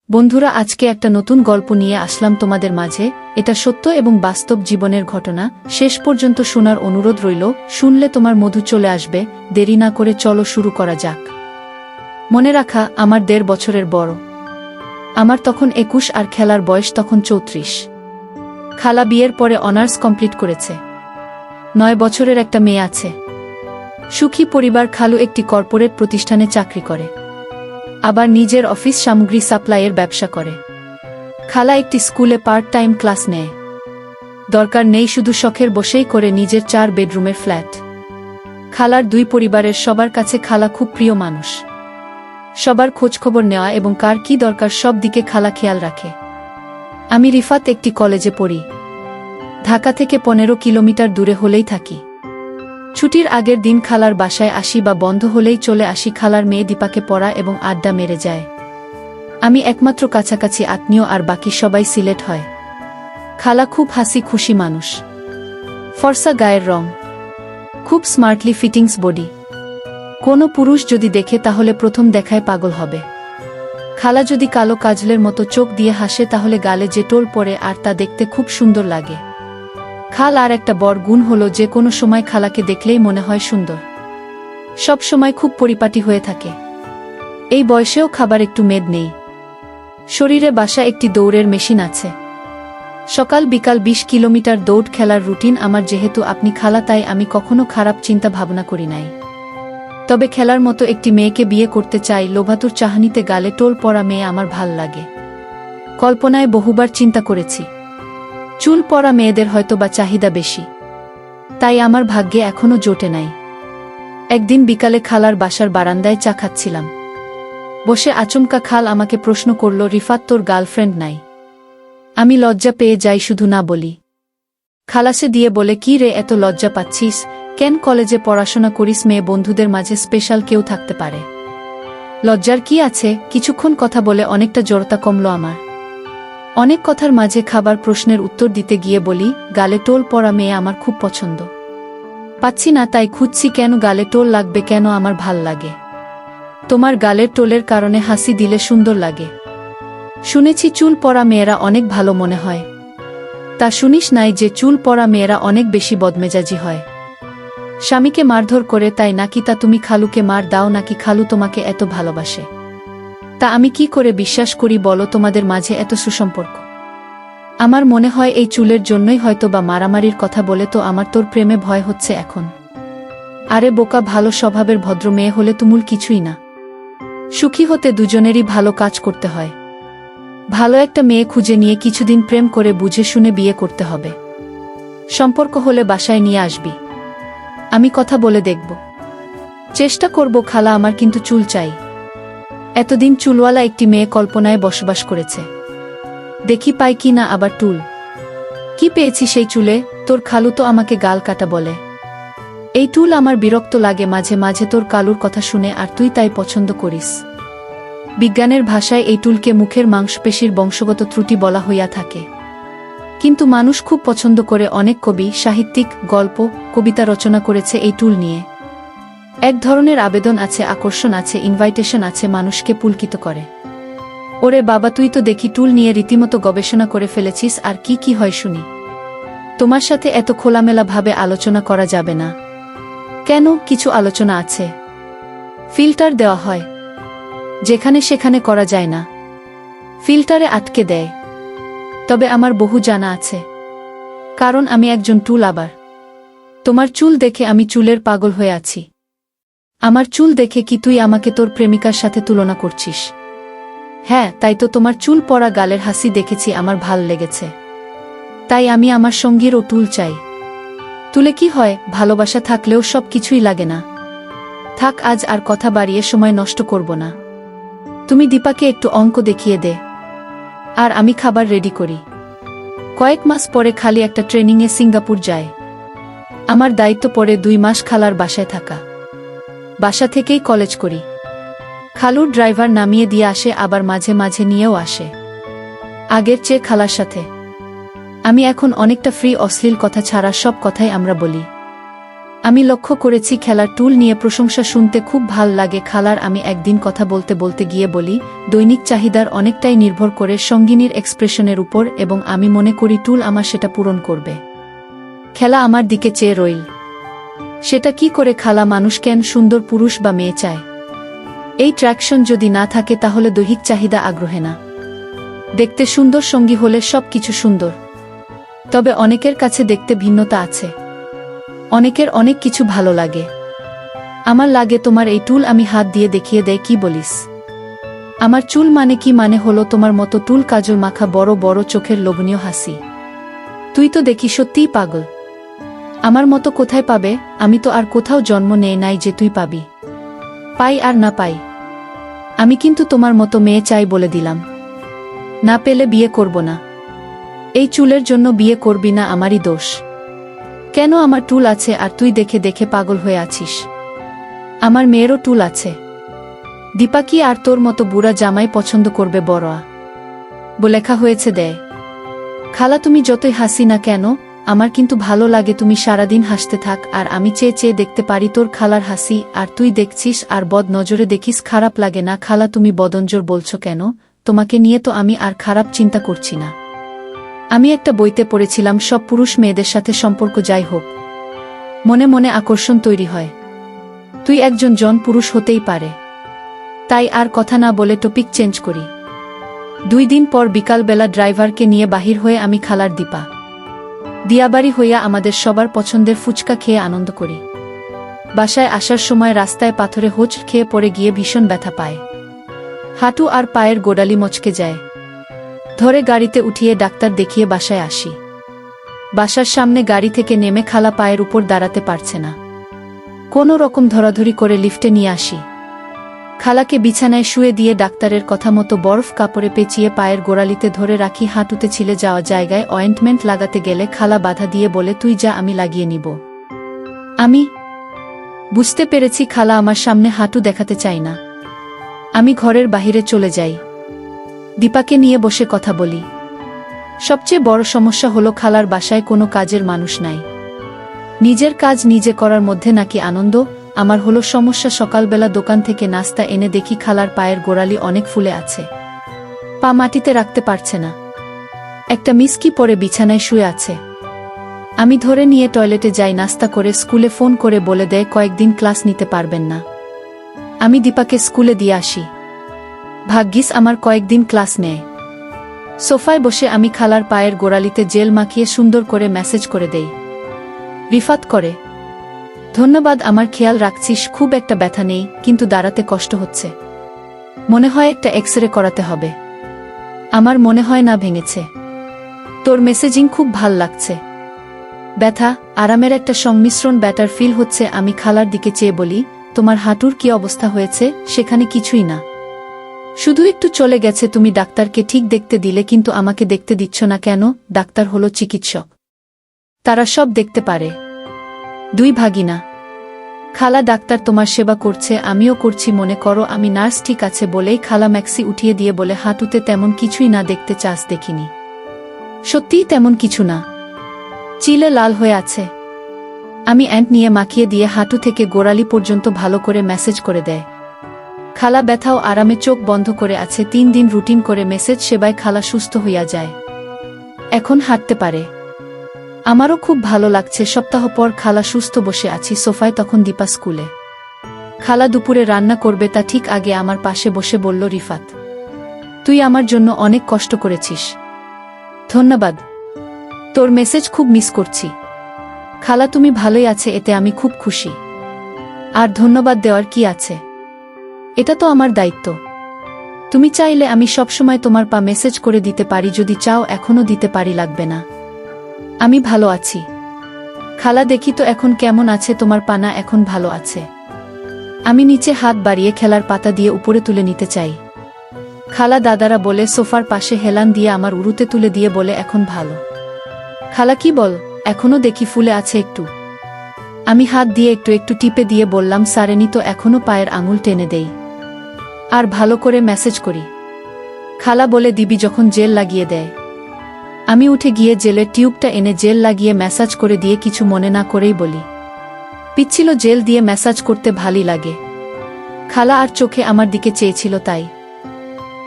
বন্ধুরা, আজকে একটা নতুন গল্প নিয়ে আসলাম তোমাদের মাঝে। এটা সত্য এবং বাস্তব জীবনের ঘটনা। শেষ পর্যন্ত শোনার অনুরোধ রইল। শুনলে তোমার মধু চলে আসবে। দেরি না করে চলো শুরু করা যাক। মনে রাখা, আমার ১.৫ বছরের বড়। আমার তখন ২১ আর খেলার বয়স তখন ৩৪। খালা বিয়ের পরে অনার্স কমপ্লিট করেছে। ৯ বছরের একটা মেয়ে আছে। সুখী পরিবার। খালু একটি কর্পোরেট প্রতিষ্ঠানে চাকরি করে, আবার নিজের অফিস সামগ্রী সাপ্লাইয়ের ব্যবসা করে। খালা একটি স্কুলে পার্ট টাইম ক্লাস নেয়। দরকার নেই শুধু শখের বসেই করে নিজের ৪ বেডরুমের ফ্ল্যাট। খালার ২ পরিবারের সবার কাছে খালা খুব প্রিয় মানুষ। সবার খোঁজখবর নেওয়া এবং কার কি দরকার সব দিকে খালা খেয়াল রাখে। আমি রিফাত একটি কলেজে পড়ি। ঢাকা থেকে ১৫ কিলোমিটার দূরে হলেই থাকি। ছুটির আগের দিন খালার বাসায় আসি বা বন্ধ হলেই চলে আসি। খালার মেয়ে দীপাকে পড়া এবং আড্ডা মেরে যায়। আমি একমাত্র কাছাকাছি আত্মীয়, আর বাকি সবাই সিলেট হয়। খালা খুব হাসি খুশি মানুষ। ফর্সা গায়ের রং, খুব স্মার্টলি ফিটিংস বডি। কোনো পুরুষ যদি দেখে তাহলে প্রথম দেখায় পাগল হবে। খালা যদি কালো কাজলের মতো চোখ দিয়ে হাসে তাহলে গালে যে টোল পড়ে, আর তা দেখতে খুব সুন্দর লাগে। খাল আর একটা বড় গুণ হলো যে কোনো সময় খালাকে দেখলেই মনে হয় সুন্দর। সব সময় খুব পরিপাটি হয়ে থাকে। এই বয়সেও খাবার একটু মেদ নেই। শরীরে বাসা একটি দৌড়ের মেশিন আছে। সকাল বিকাল ২০ কিলোমিটার দৌড় খেলার রুটিন আমার। যেহেতু আপনি খালা, তাই আমি কখনো খারাপ চিন্তা ভাবনা করি নাই। তবে খেলার মতো একটি মেয়েকে বিয়ে করতে চাই। লোভাতুর চাহনিতে গালে টোল পড়া মেয়ে আমার ভাল লাগে। কল্পনায় বহুবার চিন্তা করেছি, চুল পড়া মেয়েদের হয়তোবা চাহিদা বেশি, তাই আমার ভাগ্যে এখনো জোটে নাই। একদিন বিকালে খালার বাসার বারান্দায় চা খাচ্ছিলাম। বসে আচমকা খাল আমাকে প্রশ্ন করল, রিফাত, তোর গার্লফ্রেন্ড নাই? আমি লজ্জা পেয়ে যাই, শুধু না বলি। খালাসে দিয়ে বলে, কি রে, এত লজ্জা পাচ্ছিস কেন? কলেজে পড়াশোনা করিস, মেয়ে বন্ধুদের মাঝে স্পেশাল কেউ থাকতে পারে, লজ্জার কি আছে? কিছুক্ষণ কথা বলে অনেকটা জড়তা কমল আমার। অনেক কথার মাঝে খাবার প্রশ্নের উত্তর দিতে গিয়ে বলি, গালে টোল পড়া মেয়ে আমার খুব পছন্দ। পাচ্ছি না, তাই খুঁজছি। কেন গালে টোল লাগবে? কেন? আমার ভাল লাগে। তোমার গালের টোলের কারণে হাসি দিলে সুন্দর লাগে। শুনেছি চুল পড়া মেয়েরা অনেক ভালো মনে হয়। তা শুনিস নাই যে চুল পড়া মেয়েরা অনেক বেশি বদমেজাজি হয়? স্বামীকে মারধর করে, তাই নাকি? তা তুমি খালুকে মার দাও নাকি খালু তোমাকে এত ভালোবাসে? তা আমি কি করে বিশ্বাস করি বলো তোমাদের মাঝে এত সুসম্পর্ক? আমার মনে হয় এই চুলের জন্যই হয়তো বা মারামারির কথা বলে। তো আমার তোর প্রেমে ভয় হচ্ছে এখন। আরে বোকা, ভালো স্বভাবের ভদ্র মেয়ে হলে তুমুল কিছুই না। সুখী হতে দুজনেরই ভালো কাজ করতে হয়। ভালো একটা মেয়ে খুঁজে নিয়ে কিছুদিন প্রেম করে বুঝে শুনে বিয়ে করতে হবে। সম্পর্ক হলে বাসায় নিয়ে আসবি, আমি কথা বলে দেখব। চেষ্টা করব খালা, আমার কিন্তু চুল চাই। এতদিন চুলওয়ালা একটি মেয়ে কল্পনায় বসবাস করেছে, দেখি পাই কি না আবার টুল। কি পেয়েছি সেই চুলে? তোর খালু তো আমাকে গাল কাটা বলে। এই টুল আমার বিরক্ত লাগে মাঝে মাঝে তোর কালুর কথা শুনে, আর তুই তাই পছন্দ করিস। বিজ্ঞানের ভাষায় এই টুলকে মুখের মাংসপেশির বংশগত ত্রুটি বলা হইয়া থাকে। কিন্তু মানুষ খুব পছন্দ করে। অনেক কবি, সাহিত্যিক, গল্প, কবিতা রচনা করেছে এই টুল নিয়ে। এক ধরনের আবেদন আছে, আকর্ষণ আছে, ইনভাইটেশন আছে, মানুষকে পুলকিত করে। ওরে বাবা, তুই তো দেখি টুল নিয়ে রীতিমতো গবেষণা করে ফেলেছিস। আর কি কি হয় শুনি? তোমার সাথে এত খোলামেলা ভাবে আলোচনা করা যাবে না। কেন? কিছু আলোচনা আছে, ফিল্টার দেওয়া হয়, যেখানে সেখানে করা যায় না, ফিল্টারে আটকে দেয়। তবে আমার বহু জানা আছে, কারণ আমি একজন টুল। আবার তোমার চুল দেখে আমি চুলের পাগল হয়ে আছি। আমার চুল দেখে কি তুই আমাকে তোর প্রেমিকার সাথে তুলনা করছিস? হ্যাঁ, তাই তো। তোমার চুল পড়া গালের হাসি দেখেছি, আমার ভাল লেগেছে, তাই আমি আমার সঙ্গীরও টুল চাই। তুলে কি হয়? ভালোবাসা থাকলেও সব কিছুই লাগে না। থাক, আজ আর কথা বাড়িয়ে সময় নষ্ট করব না। তুমি দীপাকে একটু অঙ্ক দেখিয়ে দে, আর আমি খাবার রেডি করি। কয়েক মাস পরে খালি একটা ট্রেনিংয়ে সিঙ্গাপুর যায়। আমার দায়িত্ব পড়ে ২ মাস খালার বাসায় থাকা। বাসা থেকেই কলেজ করি। খালুর ড্রাইভার নামিয়ে দিয়ে আসে, আবার মাঝে মাঝে নিয়েও আসে। আগের চেয়ে খালার সাথে আমি এখন অনেকটা ফ্রি। অশ্লীল কথা ছাড়া সব কথাই আমরা বলি। আমি লক্ষ্য করেছি খেলার টুল নিয়ে প্রশংসা শুনতে খুব ভাল লাগে খালার। আমি একদিন কথা বলতে বলতে গিয়ে বলি, দৈনিক চাহিদার অনেকটাই নির্ভর করে সঙ্গিনীর এক্সপ্রেশনের উপর, এবং আমি মনে করি টুল আমার সেটা পূরণ করবে। খেলা আমার দিকে চেয়ে রইল। সেটা কি করে খালা? মানুষ কেন সুন্দর পুরুষ বা মেয়ে চায়? এই ট্র্যাকশন যদি না থাকে তাহলে দৈহিক চাহিদা আগ্রহে না। দেখতে সুন্দর সঙ্গী হলে সব কিছু সুন্দর। তবে অনেকের কাছে দেখতে ভিন্নতা আছে। অনেকের অনেক কিছু ভালো লাগে। আমার লাগে তোমার এই টুল। আমি হাত দিয়ে দেখিয়ে দেয়, কি বলিস? আমার চুল মানে কি? মানে হলো তোমার মতো টুল, কাজল মাখা, বড় বড় চোখের লোভনীয় হাসি। তুই তো দেখি সত্যিই পাগল। আমার মতো কোথায় পাবে? আমি তো আর কোথাও জন্ম নেই নাই যে তুই পাবি। পাই আর না পাই, আমি কিন্তু তোমার মতো মেয়ে চাই বলে দিলাম। না পেলে বিয়ে করব না। এই চুলের জন্য বিয়ে করবি না, আমারই দোষ। কেন? আমার টুল আছে আর তুই দেখে দেখে পাগল হয়ে আছিস। আমার মেয়েরও টুল আছে। দীপা কি আর তোর মতো বুড়া জামাই পছন্দ করবে? বড়া লেখা হয়েছে দেয়। খালা তুমি যতই হাসি না কেন, আমার কিন্তু ভালো লাগে। তুমি সারাদিন হাসতে থাক আর আমি চেয়ে চেয়ে দেখতে পারি তোর খালার হাসি, আর তুই দেখছিস আর বদ নজরে দেখিস। খারাপ লাগে না খালা? তুমি বদনজর বলছো কেন? তোমাকে নিয়ে তো আমি আর খারাপ চিন্তা করছি না। আমি একটা বইতে পড়েছিলাম, সব পুরুষ মেয়েদের সাথে সম্পর্ক যাই হোক, মনে মনে আকর্ষণ তৈরি হয়। তুই একজন পুরুষ হতেই পারে। তাই আর কথা না বলে টপিক চেঞ্জ করি। 2 দিন পর বিকালবেলা ড্রাইভারকে নিয়ে বাহির হয়ে আমি খালার দীপা দিয়াবাড়ি হইয়া আমাদের সবার পছন্দের ফুচকা খেয়ে আনন্দ করি। বাসায় আসার সময় রাস্তায় পাথরে হোঁচ খেয়ে পড়ে গিয়ে ভীষণ ব্যথা পায়। হাঁটু আর পায়ের গোড়ালি মচকে যায়। ধরে গাড়িতে উঠিয়ে ডাক্তার দেখিয়ে বাসায় আসি। বাসার সামনে গাড়ি থেকে নেমে খালা পায়ের উপর দাঁড়াতে পারছে না। কোনো রকম ধরাধরি করে লিফটে নিয়ে আসি। খালাকে বিছানায় শুয়ে দিয়ে ডাক্তারের কথা মতো বরফ কাপড়ে পেঁচিয়ে পায়ের গোড়ালিতে ধরে রাখি। হাঁটুতে ছিলে যাওয়া জায়গায় অয়েন্টমেন্ট লাগাতে গেলে খালা বাধা দিয়ে বলে, তুই যা, আমি লাগিয়ে নিব। আমি বুঝতে পেরেছি খালা আমার সামনে হাঁটু দেখাতে চাই না। আমি ঘরের বাহিরে চলে যাই। দীপাকে নিয়ে বসে কথা বলি। সবচেয়ে বড় সমস্যা হলো খালার বাসায় কোনো কাজের মানুষ নাই। নিজের কাজ নিজে করার মধ্যে নাকি আনন্দ। আমার হলো সমস্যা, সকালবেলা দোকান থেকে নাস্তা এনে দেখি খালার পায়ের গোড়ালি অনেক ফুলে আছে। পা মাটিতে রাখতে পারছে না। একটা মিসকি পরে বিছানায় শুয়ে আছে। আমি ধরে নিয়ে টয়লেটে যাই। নাস্তা করে স্কুলে ফোন করে বলে দেয় কয়েকদিন ক্লাস নিতে পারবেন না। আমি দীপাকে স্কুলে দিয়ে আসি। ভাগ্যিস আমার কয়েকদিন ক্লাস নেয়। সোফায় বসে আমি খালার পায়ের গোড়ালিতে জেল মাখিয়ে সুন্দর করে ম্যাসেজ করে দেই। রিফাত করে, ধন্যবাদ, আমার খেয়াল রাখছিস। খুব একটা ব্যথা নেই, কিন্তু দাঁড়াতে কষ্ট হচ্ছে। মনে হয় একটা এক্সরে করাতে হবে। আমার মনে হয় না ভেঙেছে। তোর মেসেজিং খুব ভাল লাগছে। ব্যথা আরামের একটা সংমিশ্রণ, ব্যাটার ফিল হচ্ছে। আমি খালার দিকে চেয়ে বলি, তোমার হাঁটুর কি অবস্থা হয়েছে? সেখানে কিছুই না, শুধু একটু চলে গেছে। তুমি ডাক্তারকে ঠিক দেখতে দিলে, কিন্তু আমাকে দেখতে দিচ্ছ না কেন? ডাক্তার হলো চিকিৎসক, তারা সব দেখতে পারে। 2 ভাগিনা। খালা ডাক্তার তোমার সেবা করছে, আমিও করছি। মনে করো আমি নার্স। ঠিক আছে বলেই খালা ম্যাক্সি উঠিয়ে দিয়ে বলে, হাঁটুতে তেমন কিছুই না। দেখতে চাস? দেখিনি। সত্যিই তেমন কিছু না। চিলে লাল হয়ে আছে। আমি অ্যান্ট নিয়ে মাখিয়ে দিয়ে হাঁটু থেকে গোড়ালি পর্যন্ত ভালো করে ম্যাসেজ করে দেয়। খালা ব্যথাও আরামে চোখ বন্ধ করে আছে। 3 দিন রুটিন করে মেসেজ সেবায় খালা সুস্থ হইয়া যায়। এখন হাঁটতে পারে। আমারও খুব ভালো লাগছে। সপ্তাহ পর খালা সুস্থ বসে আছি সোফায়। তখন দীপা স্কুলে। খালা দুপুরে রান্না করবে, তা ঠিক আগে আমার পাশে বসে বলল, রিফাত, তুই আমার জন্য অনেক কষ্ট করেছিস। ধন্যবাদ। তোর মেসেজ খুব মিস করছি। খালা তুমি ভালোই আছে, এতে আমি খুব খুশি। আর ধন্যবাদ দেওয়ার কি আছে? এটা তো আমার দায়িত্ব। তুমি চাইলে আমি সবসময় তোমার পা মেসেজ করে দিতে পারি। যদি চাও এখনো দিতে পারি, লাগবে না। আমি ভালো আছি। খালা দেখি তো এখন কেমন আছে তোমার পা? না, এখন ভালো আছে। আমি নিচে হাত বাড়িয়ে খেলার পাতা দিয়ে উপরে তুলে নিতে চাই। খালা দাদারা বলে সোফার পাশে হেলান দিয়ে আমার উরুতে তুলে দিয়ে বলে, এখন ভালো। খালা কি বল? এখনো দেখি ফুলে আছে একটু। আমি হাত দিয়ে একটু একটু টিপে দিয়ে বললাম, সারেনি তো এখনো, পায়ের আঙুল টেনে দেই আর ভালো করে ম্যাসেজ করি। খালা বলে, দিবি যখন জেল লাগিয়ে দেয়। আমি উঠে গিয়ে জেলের টিউবটা এনে জেল লাগিয়ে ম্যাসাজ করে দিয়ে কিছু মনে না করেই বলি, পিচ্ছিল জেল দিয়ে ম্যাসাজ করতে ভালোই লাগে। খালা আর চোখে আমার দিকে চেয়েছিল তাই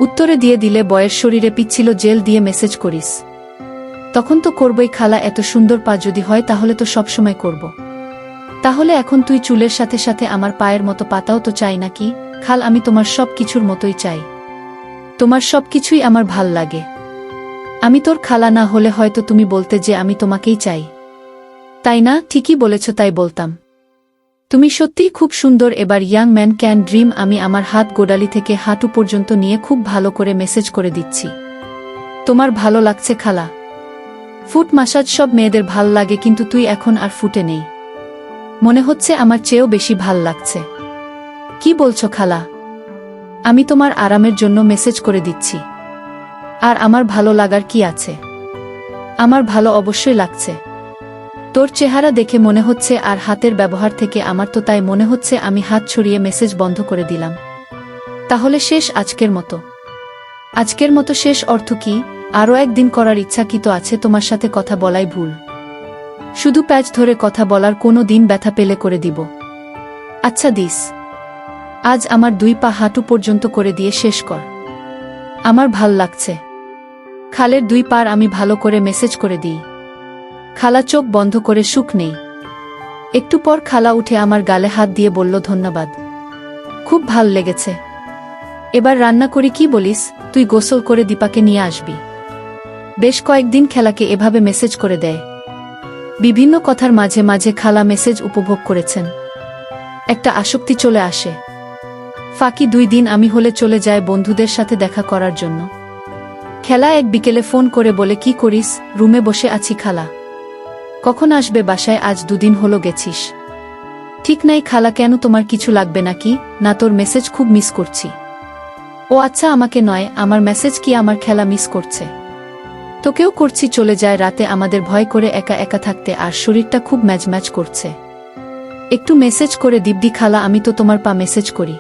উত্তরে দিয়ে দিলে বয়ের শরীরে পিচ্ছিল জেল দিয়ে মেসেজ করিস। তখন তো করবই খালা, এত সুন্দর পা যদি হয় তাহলে তো সবসময় করব। তাহলে এখন তুই চুলের সাথে সাথে আমার পায়ের মতো পাতাও তো চাই নাকি? খাল, আমি তোমার সব কিছুর মতোই চাই। তোমার সব কিছুই আমার ভাল লাগে। আমি তোর খালা না হলে হয়তো তুমি বলতে যে আমি তোমাকেই চাই, তাই না? ঠিকই বলেছ, তাই বলতাম। তুমি সত্যিই খুব সুন্দর। এবার ইয়াং ম্যান ক্যান ড্রিম। আমি আমার হাত গোড়ালি থেকে হাঁটু পর্যন্ত নিয়ে খুব ভালো করে মেসেজ করে দিচ্ছি। তোমার ভালো লাগছে খালা? ফুট মাসাজ সব মেয়েদের ভাল লাগে, কিন্তু তুই এখন আর ফুটে নেই। মনে হচ্ছে আমার চেয়েও বেশি ভাল লাগছে। কি বলছো খালা? আমি তোমার আরামের জন্য মেসেজ করে দিচ্ছি। আর আমার ভালো লাগার কি আছে? আমার ভালো অবশ্যই লাগছে। তোর চেহারা দেখে মনে হচ্ছে, আর হাতের ব্যবহার থেকে আমার তো তাই মনে হচ্ছে। আমি হাত ছড়িয়ে মেসেজ বন্ধ করে দিলাম। তাহলে শেষ আজকের মতো? আজকের মতো শেষ অর্থ কি? আরও একদিন করার ইচ্ছা কি তো আছে? তোমার সাথে কথা বলাই ভুল। শুধু প্যাচ ধরে কথা বলার কোনো দিন ব্যথা পেলে করে দিব। আচ্ছা দিস, আজ আমার 2 পা হাঁটু পর্যন্ত করে দিয়ে শেষ কর। আমার ভাল লাগছে। খালের 2 পার আমি ভালো করে মেসেজ করে দিই। খালা চোখ বন্ধ করে সুখ নেই। একটু পর খালা উঠে আমার গালে হাত দিয়ে বলল, ধন্যবাদ, খুব ভাল লেগেছে। এবার রান্না করি, কি বলিস? তুই গোসল করে দীপাকে নিয়ে আসবি। বেশ কয়েকদিন খেলাকে এভাবে মেসেজ করে দেয়। বিভিন্ন কথার মাঝে মাঝে খালা মেসেজ উপভোগ করেছেন। একটা আসক্তি চলে আসে। ফাঁকি 2 দিন আমি হলে চলে যায় বন্ধুদের সাথে দেখা করার জন্য। খেলা এক বিকেলে ফোন করে বলে, কি করিস? রুমে বসে আছি খালা। কখন আসবে বাসায়? আজ 2 দিন হলো গেছিস। ঠিক নাই খালা। কেন, তোমার কিছু লাগবে নাকি? না, তোর মেসেজ খুব মিস করছি। ও আচ্ছা, আমাকে নয়, আমার মেসেজ কি আমার খেলা মিস করছে? তোকেও করছি। চলে যায় রাতে আমাদের ভয় করে একা একা থাকতে, আর শরীরটা খুব ম্যাচ করছে। একটু মেসেজ করে দিব্যি খালা, আমি তো তোমার পা মেসেজ করি।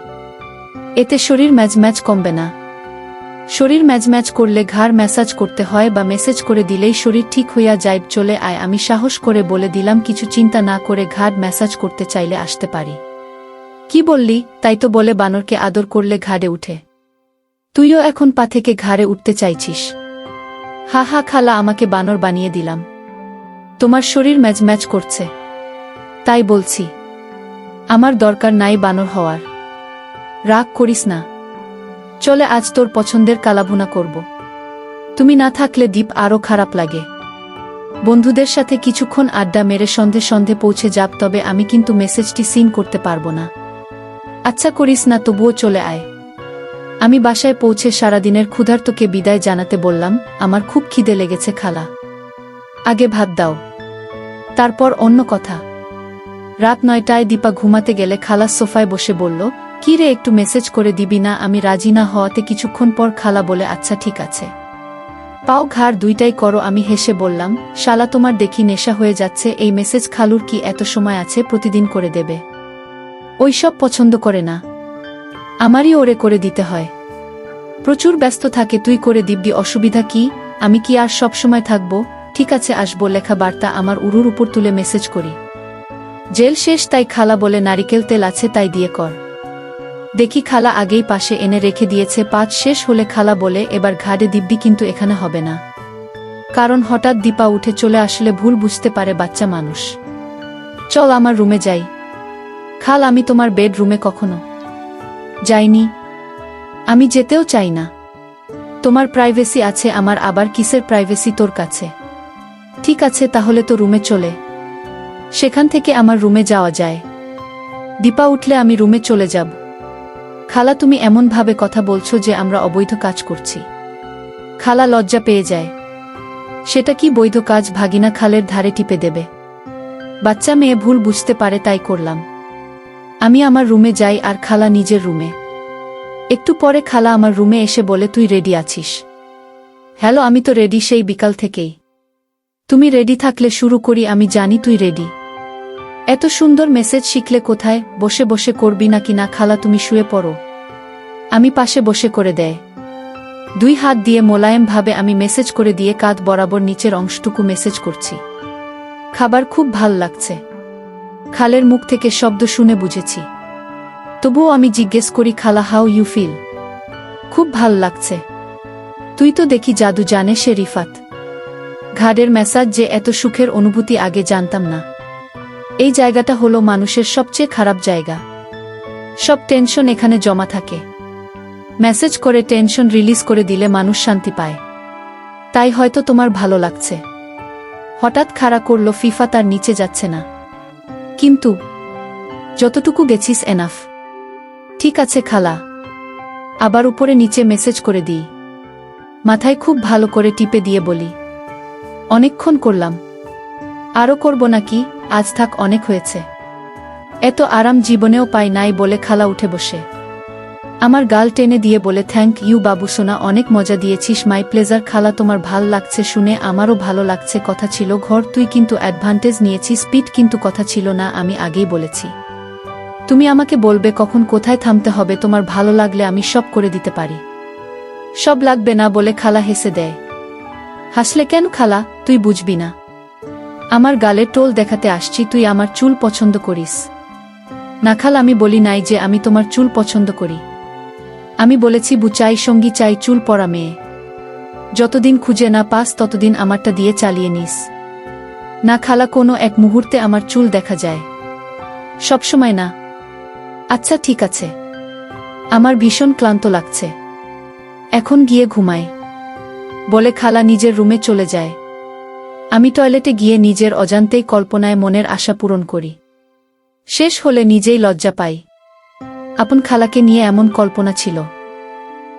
এতে শরীর ম্যাচ কমবে না। শরীর ম্যাচ করলে ঘাড় ম্যাসাজ করতে হয়, বা মেসেজ করে দিলেই শরীর ঠিক হইয়া যায়। চলে আয়। আমি সাহস করে বলে দিলাম, কিছু চিন্তা না করে ঘাড় ম্যাসাজ করতে চাইলে আসতে পারি। কি বললি? তাই তো বলে বানরকে আদর করলে ঘাড়ে উঠে। তুইও এখন পা থেকে ঘাড়ে উঠতে চাইছিস? হা হা খালা, আমাকে বানর বানিয়ে দিলাম। তোমার শরীর ম্যাচ করছে তাই বলছি। আমার দরকার নাই বানর হওয়ার। রাগ করিস না। চলে, আজ তোর পছন্দের কালাভুনা করব। তুমি না থাকলে দীপ আরও খারাপ লাগে। বন্ধুদের সাথে কিছুক্ষণ আড্ডা মেরে সন্ধে পৌঁছে যাব, তবে আমি কিন্তু মেসেজটি সিন করতে পারবো না। আচ্ছা করিস না, তবুও চলে আয়। আমি বাসায় পৌঁছে সারাদিনের ক্ষুধার্তকে বিদায় জানাতে বললাম, আমার খুব খিদে লেগেছে খালা, আগে ভাত দাও, তারপর অন্য কথা। রাত 9টায় দীপা ঘুমাতে গেলে খালা সোফায় বসে বলল, কি রে, একটু মেসেজ করে দিবি না? আমি রাজি না হওয়াতে কিছুক্ষণ পর খালা বলে, আচ্ছা ঠিক আছে, পাও ঘাড় 2টাই করো। আমি হেসে বললাম, শালা তোমার দেখি নেশা হয়ে যাচ্ছে। এই মেসেজ খালুর কি এত সময় আছে প্রতিদিন করে দেবে? ওইসব পছন্দ করে না, আমারই ওরে করে দিতে হয়। প্রচুর ব্যস্ত থাকে, তুই করে দিবি, অসুবিধা কি? আমি কি আর সব সময় থাকবো? ঠিক আছে আসবো। লেখা বার্তা আমার উরুর উপর তুলে মেসেজ করি, জেল শেষ তাই খালা বলে, নারিকেল তেল আছে তাই দিয়ে কর। দেখি খালা আগেই পাশে এনে রেখে দিয়েছে। 5 শেষ হলে খালা বলে, এবার ঘাড়ে দিব্যি, কিন্তু এখানে হবে না। কারণ হঠাৎ দীপা উঠে চলে আসলে ভুল বুঝতে পারে বাচ্চা মানুষ। চল আমার রুমে যাই। খাল, আমি তোমার বেডরুমে কখনো যাইনি। আমি যেতেও চাই না। তোমার প্রাইভেসি আছে, আমার আবার কিসের প্রাইভেসি তোর কাছে? ঠিক আছে তাহলে তো রুমে চলে, সেখান থেকে আমার রুমে যাওয়া যায়। দীপা উঠলে আমি রুমে চলে যাব। খালা, তুমি এমনভাবে কথা বলছো যে আমরা অবৈধ কাজ করছি। খালা লজ্জা পেয়ে যায়। সেটা কি বৈধ কাজ? ভাগিনা খালের ধারে টিপে দেবে। বাচ্চা মেয়ে ভুল বুঝতে পারে, তাই করলাম। আমি আমার রুমে যাই আর খালা নিজের রুমে। একটু পরে খালা আমার রুমে এসে বলে, তুই রেডি আছিস? হ্যালো, আমি তো রেডি সেই বিকাল থেকেই। তুমি রেডি থাকলে শুরু করি। আমি জানি তুই রেডি। এত সুন্দর মেসেজ শিখলে কোথায়? বসে বসে করবি নাকি? না খালা, তুমি শুয়ে পড়ো, আমি পাশে বসে করে দেয়। 2 হাত দিয়ে মোলায়েমভাবে আমি মেসেজ করে দিয়ে কাঁধ বরাবর নিচের অংশটুকু মেসেজ করছি। খাবার খুব ভাল লাগছে। খালের মুখ থেকে শব্দ শুনে বুঝেছি। তবুও আমি জিজ্ঞেস করি, খালা, হাউ ইউ ফিল? খুব ভাল লাগছে। তুই তো দেখি জাদু জানে সে রিফাত। ঘাড়ের মেসাজ যে এত সুখের অনুভূতি আগে জানতাম না। এই জায়গাটা হলো মানুষের সবচেয়ে খারাপ জায়গা। সব টেনশন এখানে জমা থাকে। মেসেজ করে টেনশন রিলিজ করে দিলে মানুষ শান্তি পায়। তাই হয়তো তোমার ভালো লাগছে। হঠাৎ খাড়া করল, ফিফা তার নিচে যাচ্ছে না। কিন্তু যতটুকু গেছিস এনাফ। ঠিক আছে খালা, আবার উপরে নিচে মেসেজ করে দিই। মাথায় খুব ভালো করে টিপে দিয়ে বলি, অনেকক্ষণ করলাম, আরও করব নাকি? আজ থাক, অনেক হয়েছে। এত আরাম জীবনেও পাই নাই বলে খালা উঠে বসে আমার গাল টেনে দিয়ে বলে, থ্যাংক ইউ বাবু সোনা, অনেক মজা দিয়েছিস। মাই প্লেজার খালা, তোমার ভাল লাগছে শুনে আমারও ভালো লাগছে। কথা ছিল ঘর, তুই কিন্তু অ্যাডভান্টেজ নিয়েছিস। স্পিড কিন্তু কথা ছিল না, আমি আগেই বলেছি। তুমি আমাকে বলবে কখন কোথায় থামতে হবে। তোমার ভালো লাগলে আমি সব করে দিতে পারি। সব লাগবে না বলে খালা হেসে দেয়। হাসলে কেন খালা? তুই বুঝবি না। আমার গালে টোল দেখাতে আসছি, তুই আমার চুল পছন্দ করিস না খালা? আমি বলি নাই যে আমি তোমার চুল পছন্দ করি। আমি বলেছি চাই সঙ্গী, চাই চুল পরা মেয়ে। যতদিন খুঁজে না পাস ততদিন আমারটা দিয়ে চালিয়ে নিস না খালা। কোনো এক মুহূর্তে আমার চুল দেখা যায়, সবসময় না। আচ্ছা ঠিক আছে, আমার ভীষণ ক্লান্ত লাগছে, এখন গিয়ে ঘুমাই বলে খালা নিজের রুমে চলে যায়। আমি টয়লেটে গিয়ে নিজের অজান্তেই কল্পনায় মনের আশা পূরণ করি। শেষ হলে নিজেই লজ্জা পাই। আপন খালাকে নিয়ে এমন কল্পনা ছিল।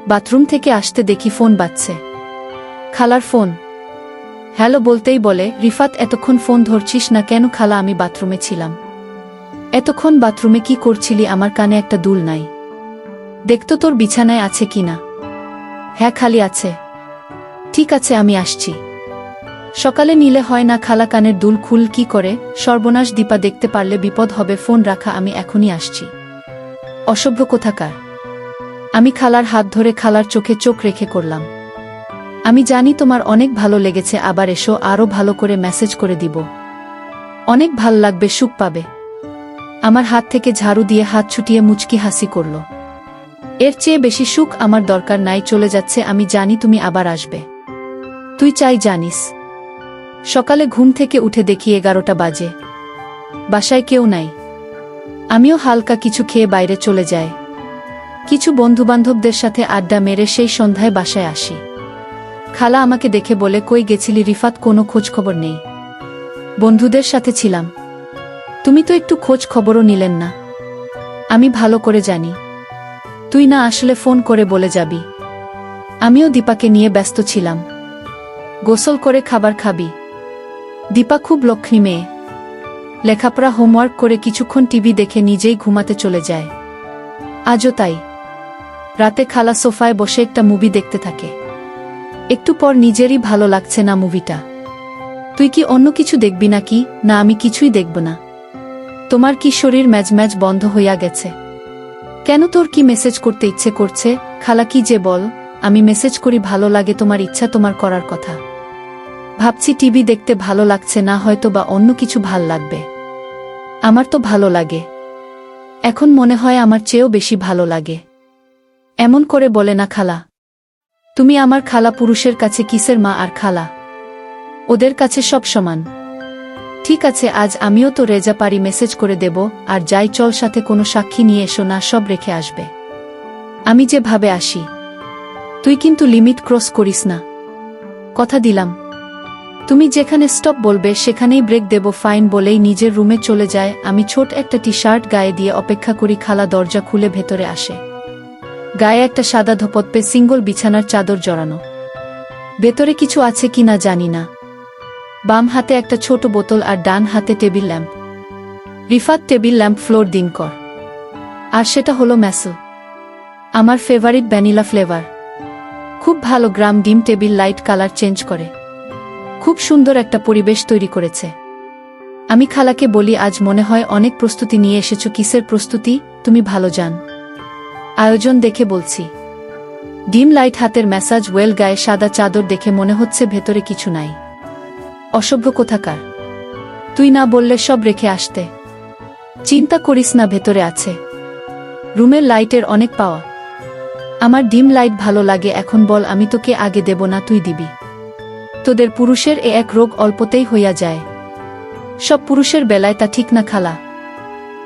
বাথরুম থেকে আসতে দেখি ফোন বাজছে। খালার ফোন। হ্যালো বলতেই বলে, রিফাত এতক্ষণ ফোন ধরছিস না কেন? খালা, আমি বাথরুমে ছিলাম। এতক্ষণ বাথরুমে কি করছিলি? আমার কানে একটা দুল নাই, দেখতো তোর বিছানায় আছে কিনা। হ্যাঁ খালি আছে। ঠিক আছে আমি আসছি। সকালে নিলে হয় না? খালা, কানের দুল খুল কি করে? সর্বনাশ, দীপা দেখতে পারলে বিপদ হবে। ফোন রাখা, আমি এখনই আসছি। অসভ্য কোথাকার। আমি খালার হাত ধরে খালার চোখে চোখ রেখে করলাম, আমি জানি তোমার অনেক ভালো লেগেছে, আবার এসো, আরও ভালো করে মেসেজ করে দিব। অনেক ভাল লাগবে, সুখ পাবে। আমার হাত থেকে ঝাড়ু দিয়ে হাত ছুটিয়ে মুচকি হাসি করল। এর চেয়ে বেশি সুখ আমার দরকার নাই। চলে যাচ্ছে, আমি জানি তুমি আবার আসবে। তুই চাই জানিস। সকালে ঘুম থেকে উঠে দেখি 11টা বাজে। বাসায় কেউ নাই। আমিও হালকা কিছু খেয়ে বাইরে চলে যাই। কিছু বন্ধুবান্ধবদের সাথে আড্ডা মেরে সেই সন্ধ্যায় বাসায় আসি। খালা আমাকে দেখে বলে, কই গেছিলি রিফাত? কোনো খোঁজ খবর নেই। বন্ধুদের সাথে ছিলাম। তুমি তো একটু খোঁজ খবরও নিলেন না। আমি ভালো করে জানি তুই না আসলে ফোন করে বলে যাবি। আমিও দীপাকে নিয়ে ব্যস্ত ছিলাম। গোসল করে খাবার খাবি। দীপা খুব লক্ষ্মী মেয়ে। লেখাপড়া হোমওয়ার্ক করে কিছুক্ষণ টিভি দেখে নিজেই ঘুমাতে চলে যায়। আজও তাই। রাতে খালা সোফায় বসে একটা মুভি দেখতে থাকে। একটু পর নিজেরই ভালো লাগছে না মুভিটা। তুই কি অন্য কিছু দেখবি নাকি? না, আমি কিছুই দেখব না। তোমার কি শরীর ম্যাজ বন্ধ হইয়া গেছে? কেন, তোর কি মেসেজ করতে ইচ্ছে করছে? খালা, কি যে বল। আমি মেসেজ করি, ভালো লাগে, তোমার ইচ্ছা, তোমার করার কথা। ভাবছি টিভি দেখতে ভালো লাগছে না, হয়তো বা অন্য কিছু ভাল লাগবে। আমার তো ভালো লাগে। এখন মনে হয় আমার চেয়েও বেশি ভালো লাগে। এমন করে বলে না খালা। তুমি আমার খালা। পুরুষের কাছে কিসের মা আর খালা? ওদের কাছে সব সমান। ঠিক আছে, আজ আমিও তো রেজা পারি মেসেজ করে দেব। আর যাই, চল, সাথে কোনো সাক্ষী নিয়ে এসো না, সব রেখে আসবে। আমি যে ভাবে আসি। তুই কিন্তু লিমিট ক্রস করিস না, কথা দিলাম। তুমি যেখানে স্টপ বলবে সেখানেই ব্রেক দেব। ফাইন বলেই নিজের রুমে চলে যায়। আমি ছোট একটা টি শার্ট গায়ে দিয়ে অপেক্ষা করি। খালা দরজা খুলে ভেতরে আসে। গায়ে একটা সাদা ধোপত সিঙ্গল বিছানার চাদর জড়ানো। ভেতরে কিছু আছে কিনা জানি না। বাম হাতে একটা ছোট বোতল আর ডান হাতে table lamp. Rifat, table lamp floor দিন কর। আর সেটা হলো ম্যাসল, আমার ফেভারিট ভ্যানিলা ফ্লেভার। খুব ভালো গ্রাম ডিম টেবিল লাইট কালার চেঞ্জ করে। খুব সুন্দর একটা পরিবেশ তৈরি করেছে। আমি খালাকে বলি, আজ মনে হয় অনেক প্রস্তুতি নিয়ে এসেছো। কিসের প্রস্তুতি? তুমি ভালো জান। আয়োজন দেখে বলছি। ডিম লাইট হাতের ম্যাসাজ ওয়েল, গায়ে সাদা চাদর দেখে মনে হচ্ছে ভেতরে কিছু নাই। অসভ্য কোথাকার। তুই না বললে সব রেখে আসতে। চিন্তা করিস না, ভেতরে আছে। রুমের লাইটের অনেক পাওয়া। আমার ডিম লাইট ভালো লাগে। এখন বল, আমি তোকে আগে দেব না তুই দিবি? তোদের পুরুষের এক রোগ অল্পতেই হইয়া যায়। সব পুরুষের বেলায় তা ঠিক না খালা।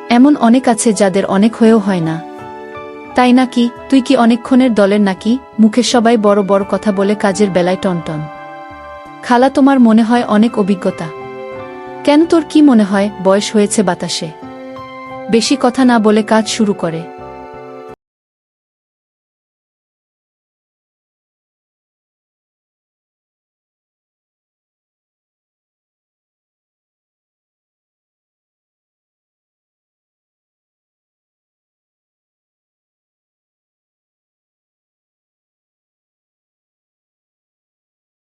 এমন অনেক আছে যাদের অনেক হয়েও হয় না। তাই নাকি? তুই কি অনেকক্ষণের দলের নাকি? মুখে সবাই বড় বড় কথা বলে, কাজের বেলায় টনটন। খালা, তোমার মনে হয় অনেক অভিজ্ঞতা। কেন, তোর কি মনে হয় বয়স হয়েছে বাতাসে? বেশি কথা না বলে কাজ শুরু করে।